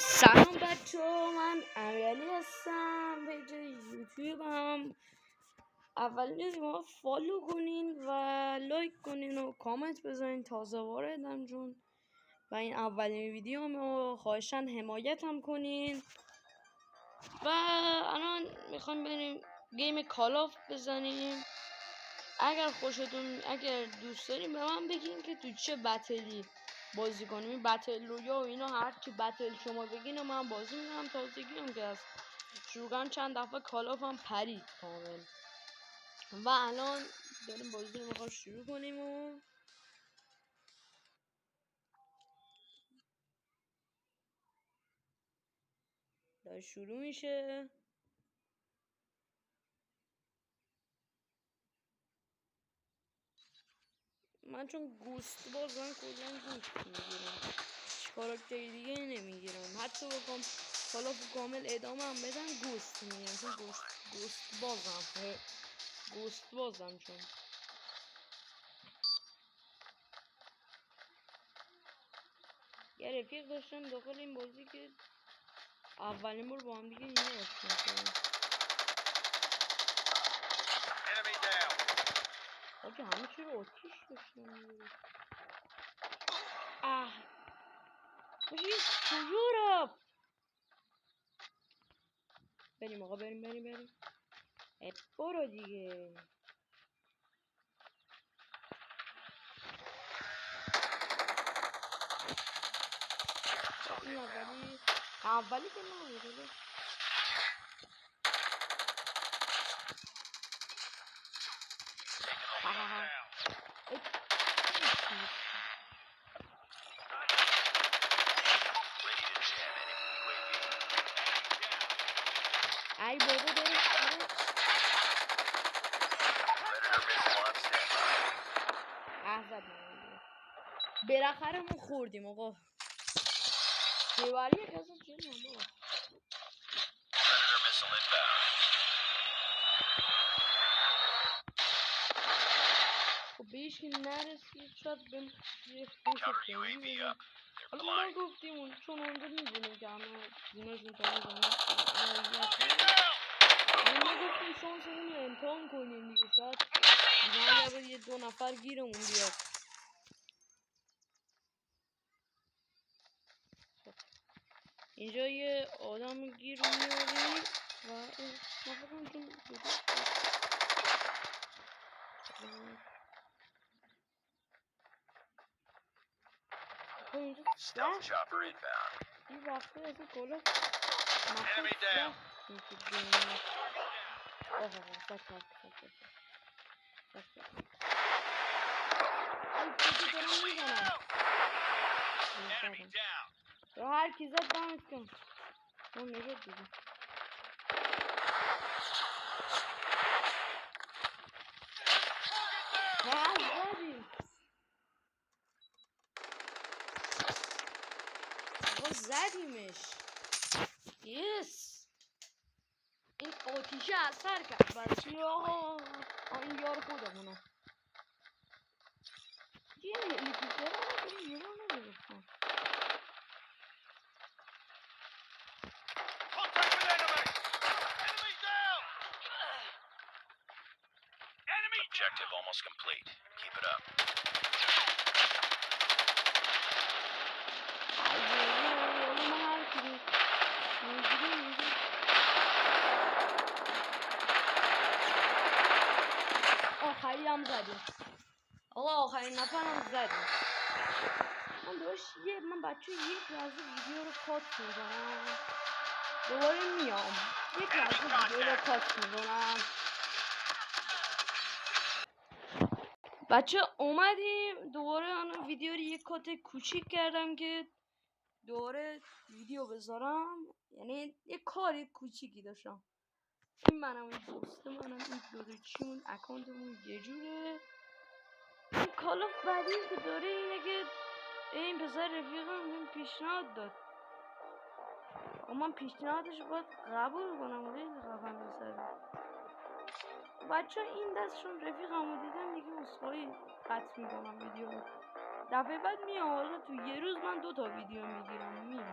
سلام بچه ها، من امیرعلی هستم. پیج یوتیوب هم اول ما فالو کنین و لایک کنین و کامنت بذارین. تازه واردم جون و این اولین ویدیو ما، خواهشن حمایت هم کنین. و الان میخوایم بریم گیم کال آف بزنیم. اگر دوست داریم به من بگین که تو چه بتلی بازی کنیم. بتل رویا و اینا، هر چی بتل شما بگین و من بازی میکنم. تازگی هم که هست شروعا چند دفعه کال آف هم پرید کامل. و الان داریم بازی رو میخوام شروع کنیم و داره شروع میشه. من چون گوست بازم کلا گوست میگیرم، کاراکتر دیگه نمیگیرم. حتی بخوام کال آف کامل ادامه هم بدم گوست میگیرم، چون گوست بازم چون یه رفیق داشتم داخل این بازی که اولین بار با هم دیگه اینو آشنا شدیم. آجا همه چی رو آتیش داشتم میگیرم. باشی کجا رفت؟ بریم آقا، بریم برو دیگه. این اولی که نبوده. ای بابا داره بالاخره ما خوردیم آقا. دیواری کسی چیه بابا. خب بهش که نرسید شاید بهم یه خوش خیلی بگیم. حالا ما گفتیم اون چون اونجا میدونیم که همه دونشون تایی زنه ما گفتیم شانسمون رو امتحان کنیم دیگه. شاید دیگه یه دو نفر گیرمون بیاد. اینجا یه آدم گیر میاریم و ما فکرم چون اینجا این وقتی از این کلا نفس هر کی زد دمت کن. اون نجات دیگه. زدیمش. یس این آتیشه اثر کرد. برای آقا این یار خودمونه. یه هلیکوپتر رو یه رو نمیگفتم. Objective almost complete. Keep it up. آخری هم زدیم آقا، آخرین نفر هم زدیم. من بچه یک لحظه ویدیو رو کات میکنم، دوباره میام. یک لحظه ویدیو رو کات میکنم. بچه اومدیم دوباره. انا ویدیو رو یک کات کوچیک کردم که دوباره ویدیو بذارم. یعنی یک کار کوچیکی داشتم. این منم، این دوست منم، این دورچیمون اکانتمون یه جوره. این کال آف بعدی که داره اینه که این پسر رفیقم این پیشنهاد داد و من پیشنهادش باید قبول کنم. خیلی خفن پسره. بچه این دستشون رفیقمو دیدم دیگه اصخایی قطع میکنم ویدیو رو. دفعه بعد میام. حالا تو یه روز من 2 تا ویدیو میگیرم میام.